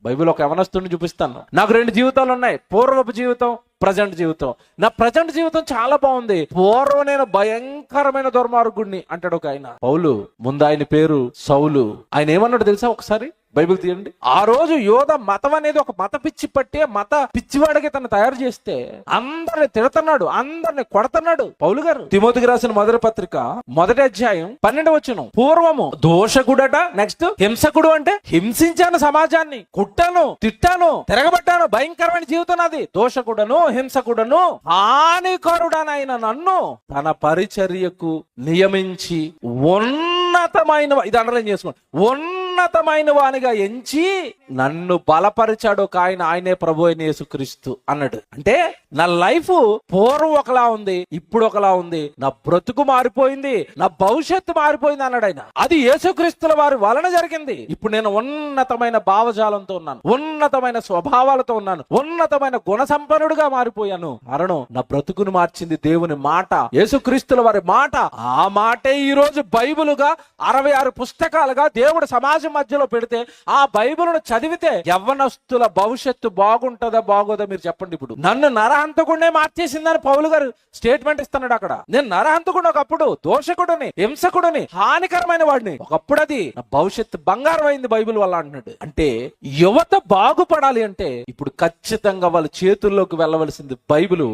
Bible ఒక యవనస్తుడిని చూపిస్తాను. నాకు 2 జీవితాలు ఉన్నాయి, పూర్వపు జీవితం, ప్రజెంట్ జీవితం. నా ప్రజెంట్ జీవితం చాలా బాగుంది. పూర్వం నేను భయంకరమైన దుర్మార్గుడిని అంటాడు ఒక ఆయన. పౌలు, ముందు ఆయన పేరు సౌలు. ఆయన ఏమన్నాడు తెలుసా? ఒకసారి బైబిల్ తీయండి. ఆ రోజు యోధ మతం అనేది ఒక మత పిచ్చి పట్టి మత పిచ్చివాడికి తను తయారు చేస్తే అందరిని తిడుతున్నాడు, అందరిని కొడుతున్నాడు. పౌలు గారు తిమోతికి రాసిన మొదటి పత్రిక 1వ అధ్యాయం 12వ వచనం, పూర్వము దోషకుడట, నెక్స్ట్ హింసకుడు అంటే హింసించాను సమాజాన్ని, కుట్టాను, తిట్టాను, తిరగబట్టాను, భయంకరమైన జీవితం నాది. దోషకుడను, హింసకుడను, హానికరుడనైన నన్ను తన పరిచర్యకు నియమించి ఉన్నతమైన, ఇది అండర్లైన్ చేసుకోండి, ఉన్నతమైన వానిగా ఎంచి నన్ను బలపరిచాడు ఒక ఆయన, ఆయనే ప్రభు అయిన యేసుక్రీస్తు అన్నాడు. అంటే నా లైఫ్ పూర్వం ఒకలా ఉంది, ఇప్పుడు ఒకలా ఉంది, నా బ్రతుకు మారిపోయింది, నా భవిష్యత్తు మారిపోయింది అన్నాడు ఆయన. అది యేసుక్రీస్తుల వారి వలన జరిగింది. ఇప్పుడు నేను ఉన్నతమైన భావజాలంతో ఉన్నాను, ఉన్నతమైన స్వభావాలతో ఉన్నాను, ఉన్నతమైన గుణ సంపన్నుడుగా మారిపోయాను. కారణం నా బ్రతుకును మార్చింది దేవుని మాట, యేసుక్రీస్తుల వారి మాట. ఆ మాటే ఈ రోజు బైబిలుగా 66 పుస్తకాలుగా దేవుడు సమాజం మధ్యలో పెడితే ఆ బైబిల్ను చదివితే యవ్వనస్తుల భవిష్యత్తు బాగుంటుందా బాగోదా మీరు చెప్పండి. ఇప్పుడు నన్ను నరహంతకుడినే మార్చేసిందని పౌలు గారు స్టేట్మెంట్ ఇస్తున్నాడు అక్కడ. నేను నరహంతకుడు, ఒకప్పుడు దోషకుడిని, హింసకుడిని, హానికరమైన వాడిని, ఒకప్పుడు అది నా భవిష్యత్తు బంగారం అయింది బైబిల్ వల్ల అంటున్నాడు. అంటే యువత బాగుపడాలి అంటే ఇప్పుడు ఖచ్చితంగా వాళ్ళ చేతుల్లోకి వెళ్ళవలసింది బైబిల్.